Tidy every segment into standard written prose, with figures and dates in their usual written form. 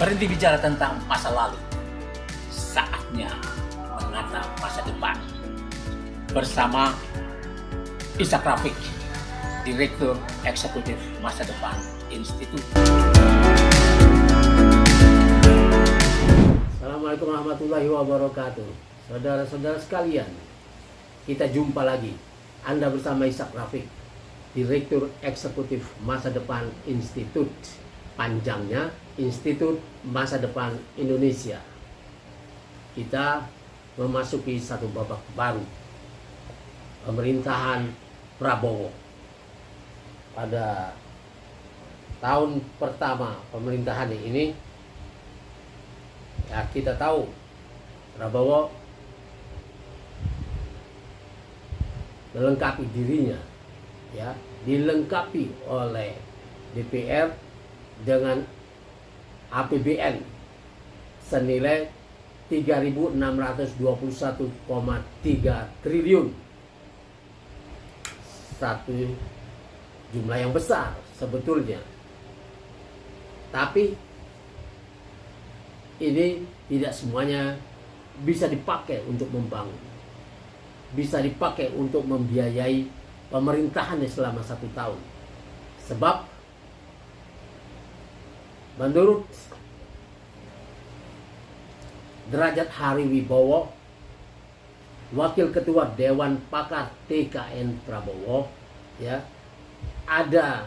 Berhenti bicara tentang masa lalu. Saatnya menatap masa depan. Bersama Ishak Rafiq, Direktur Eksekutif Masa Depan Institut. Assalamualaikum warahmatullahi wabarakatuh. Saudara-saudara sekalian, kita jumpa lagi. Anda bersama Ishak Rafiq, Direktur Eksekutif Masa Depan Institut. Panjangnya Institut Masa Depan Indonesia. Kita memasuki satu babak baru pemerintahan Prabowo. Pada tahun pertama pemerintahan ini, ya kita tahu Prabowo melengkapi dirinya, ya dilengkapi oleh DPR dengan APBN senilai 3.621,3 triliun. Satu jumlah yang besar sebetulnya. Tapi ini tidak semuanya bisa dipakai untuk membangun. Bisa dipakai untuk membiayai pemerintahannya selama 1 tahun. Sebab menurut Derajat Hariwibowo, Wakil Ketua Dewan Pakar TKN Prabowo, ya, ada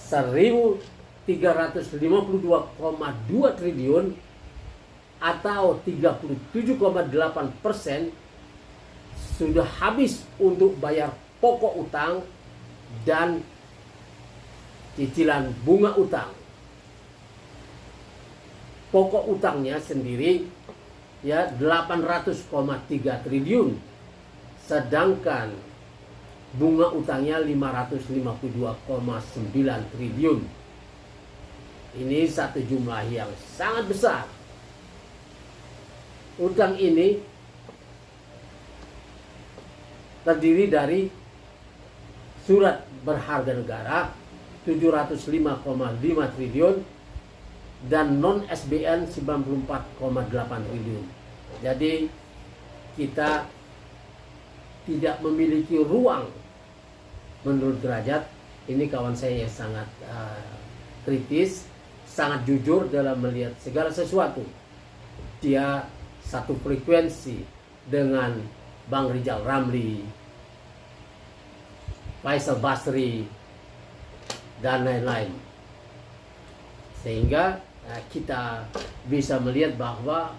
1.352,2 triliun atau 37,8% sudah habis untuk bayar pokok utang dan cicilan bunga utang. Pokok utangnya sendiri ya 800,3 triliun, sedangkan bunga utangnya 552,9 triliun. Ini satu jumlah yang sangat besar. Utang ini terdiri dari surat berharga negara 705,5 triliun dan non SBN 94,8 triliun. Jadi kita tidak memiliki ruang, menurut Derajat. Ini kawan saya yang sangat kritis, sangat jujur dalam melihat segala sesuatu. Dia satu frekuensi dengan Bang Rizal Ramli, Faisal Basri, dan lain-lain. Sehingga kita bisa melihat bahwa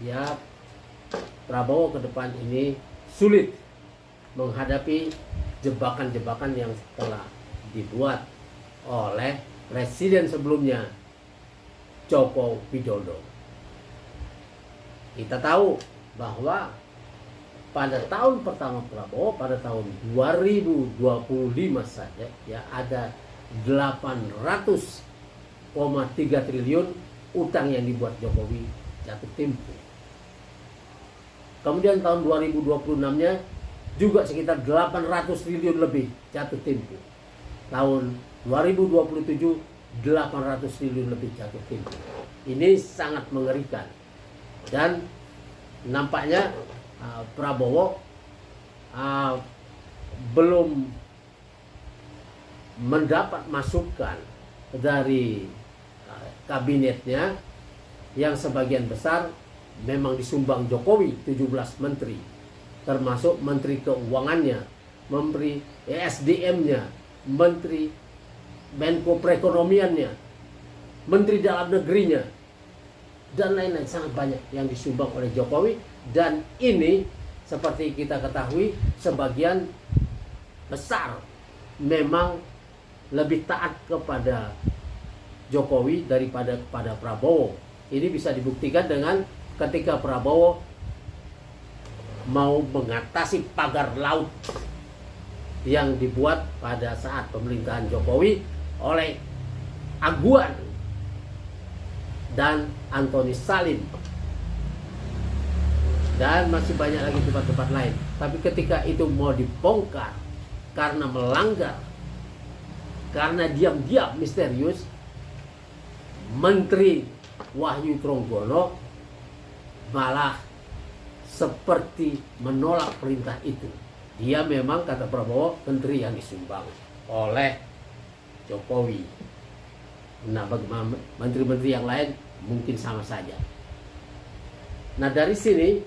ya Prabowo ke depan ini sulit menghadapi jebakan-jebakan yang telah dibuat oleh presiden sebelumnya, Joko Widodo. Kita tahu bahwa pada tahun pertama Prabowo, pada tahun 2025 saja ya ada 800,3 triliun utang yang dibuat Jokowi jatuh tempo. Kemudian tahun 2026-nya juga sekitar 800 triliun lebih jatuh tempo. Tahun 2027 800 triliun lebih jatuh tempo. Ini sangat mengerikan. Dan nampaknya Prabowo belum mendapat masukan dari kabinetnya yang sebagian besar memang disumbang Jokowi, 17 menteri, termasuk menteri keuangannya, menteri ESDM-nya, menteri Menko perekonomiannya, menteri dalam negerinya, dan lain-lain. Sangat banyak yang disumbang oleh Jokowi. Dan ini seperti kita ketahui sebagian besar memang lebih taat kepada Jokowi daripada kepada Prabowo. Ini bisa dibuktikan dengan ketika Prabowo mau mengatasi pagar laut yang dibuat pada saat pemerintahan Jokowi oleh Aguan dan Antoni Salim. Dan masih banyak lagi tempat-tempat lain. Tapi ketika itu mau dibongkar karena melanggar, karena diam-diam misterius, Menteri Wahyu Tronggono malah seperti menolak perintah itu. Dia memang, kata Prabowo, menteri yang disumbang oleh Jokowi. Nah, bagaimana menteri-menteri yang lain mungkin sama saja. Nah, dari sini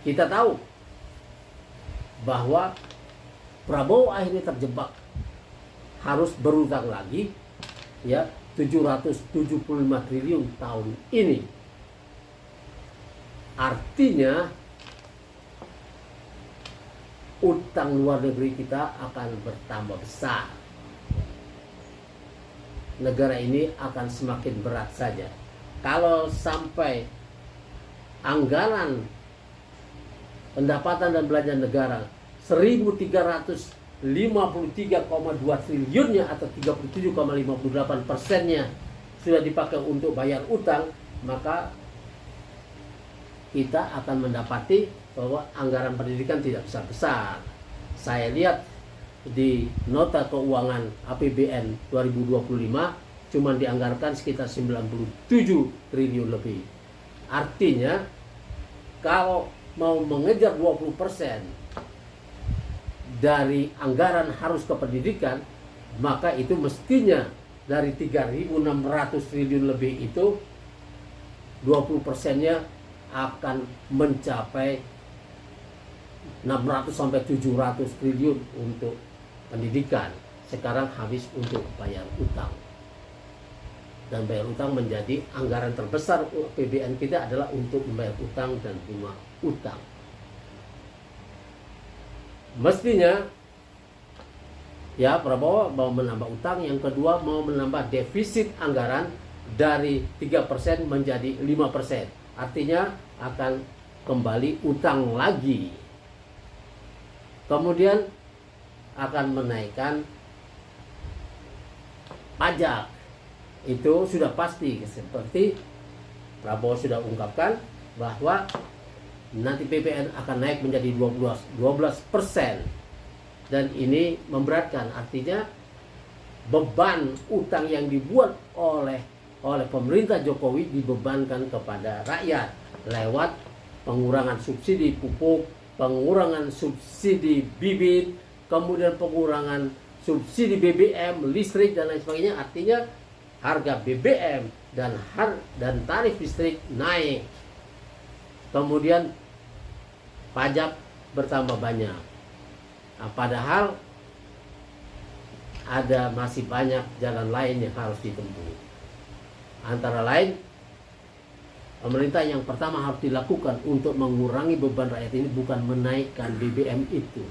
kita tahu bahwa Prabowo akhirnya terjebak, harus berutang lagi ya 775 triliun tahun ini. Artinya utang luar negeri kita akan bertambah besar. Negara ini akan semakin berat saja. Kalau sampai anggaran pendapatan dan belanja negara 1.353,2 triliunnya atau 37,58%-nya sudah dipakai untuk bayar utang, maka kita akan mendapati bahwa anggaran pendidikan tidak besar-besar. Saya lihat di nota keuangan APBN 2025 cuma dianggarkan sekitar 97 triliun lebih. Artinya kalau mau mengejar 20% dari anggaran harus ke pendidikan, maka itu mestinya dari 3.600 triliun lebih itu 20%-nya akan mencapai 600 sampai 700 triliun untuk pendidikan. Sekarang habis untuk bayar utang. Dan bayar utang menjadi anggaran terbesar APBN kita adalah untuk membayar utang dan bunga utang. Mestinya ya Prabowo mau menambah utang, yang kedua mau menambah defisit anggaran dari 3% menjadi 5%. Artinya akan kembali utang lagi. Kemudian akan menaikkan pajak. Itu sudah pasti, seperti Prabowo sudah ungkapkan bahwa nanti PPN akan naik menjadi 12%. Dan ini memberatkan, artinya beban utang yang dibuat oleh pemerintah Jokowi dibebankan kepada rakyat lewat pengurangan subsidi pupuk, pengurangan subsidi bibit, kemudian pengurangan subsidi BBM, listrik dan lain sebagainya. Artinya harga BBM dan tarif listrik naik. Kemudian pajak bertambah banyak. Nah, padahal ada masih banyak jalan lain yang harus ditempuh. Antara lain, pemerintah yang pertama harus dilakukan untuk mengurangi beban rakyat ini bukan menaikkan BBM itu,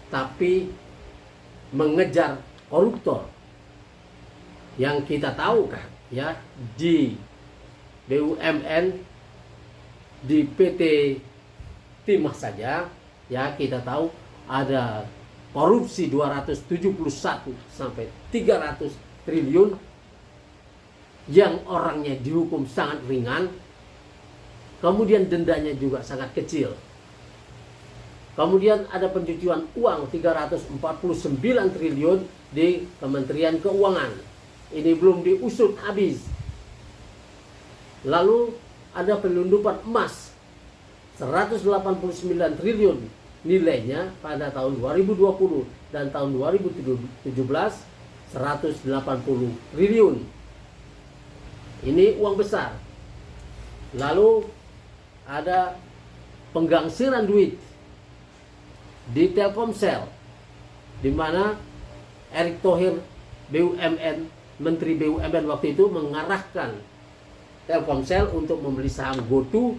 tapi mengejar koruptor. Yang kita tahu ya, di BUMN, di PT Timah saja ya kita tahu ada korupsi 271 sampai 300 triliun yang orangnya dihukum sangat ringan, kemudian dendanya juga sangat kecil. Kemudian ada pencucian uang 349 triliun di Kementerian Keuangan. Ini belum diusut habis. Lalu ada penyelundupan emas 189 triliun nilainya pada tahun 2020 dan tahun 2017 180 triliun. Ini uang besar. Lalu ada penggangsiran duit di Telkomsel, di mana Erick Thohir BUMN, Menteri BUMN waktu itu mengarahkan Telkomsel untuk membeli saham GoTo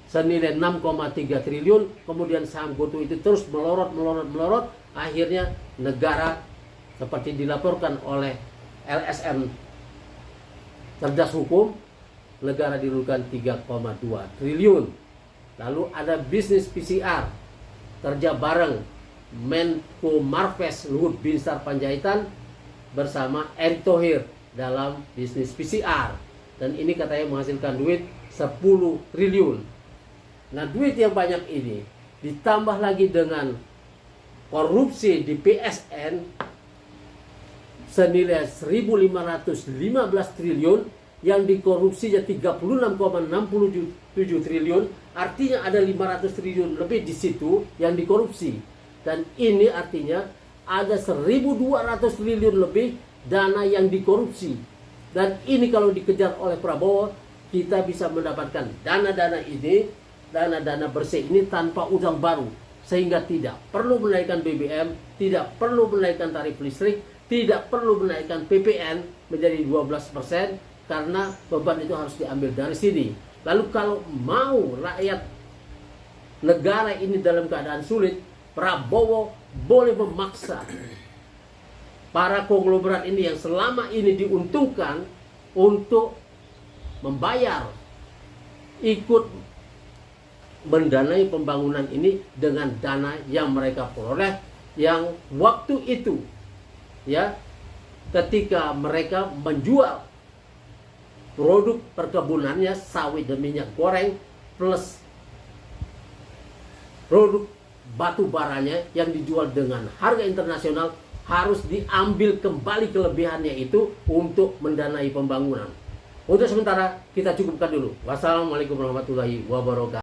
senilai 6,3 triliun. Kemudian saham GoTo itu terus melorot. Akhirnya negara, seperti dilaporkan oleh LSM Cerdas Hukum, negara dirugikan 3,2 triliun. Lalu ada bisnis PCR, kerja bareng Menko Marves Luhut Binsar Panjaitan bersama Erick Thohir dalam bisnis PCR. Dan ini katanya menghasilkan duit 10 triliun. Nah, duit yang banyak ini ditambah lagi dengan korupsi di PSN senilai 1.515 triliun, yang dikorupsinya 36,67 triliun, artinya ada 500 triliun lebih di situ yang dikorupsi. Dan ini artinya ada 1.200 triliun lebih dana yang dikorupsi. Dan ini kalau dikejar oleh Prabowo, kita bisa mendapatkan dana-dana ini, dana-dana bersih ini tanpa utang baru. Sehingga tidak perlu menaikkan BBM, tidak perlu menaikkan tarif listrik, tidak perlu menaikkan PPN menjadi 12%, karena beban itu harus diambil dari sini. Lalu kalau mau rakyat negara ini dalam keadaan sulit, Prabowo boleh memaksa para konglomerat ini yang selama ini diuntungkan untuk membayar, ikut mendanai pembangunan ini dengan dana yang mereka peroleh, yang waktu itu ya ketika mereka menjual produk perkebunannya, sawit dan minyak goreng, plus produk batu baranya yang dijual dengan harga internasional, harus diambil kembali kelebihannya itu untuk mendanai pembangunan. Untuk sementara kita cukupkan dulu. Wassalamualaikum warahmatullahi wabarakatuh.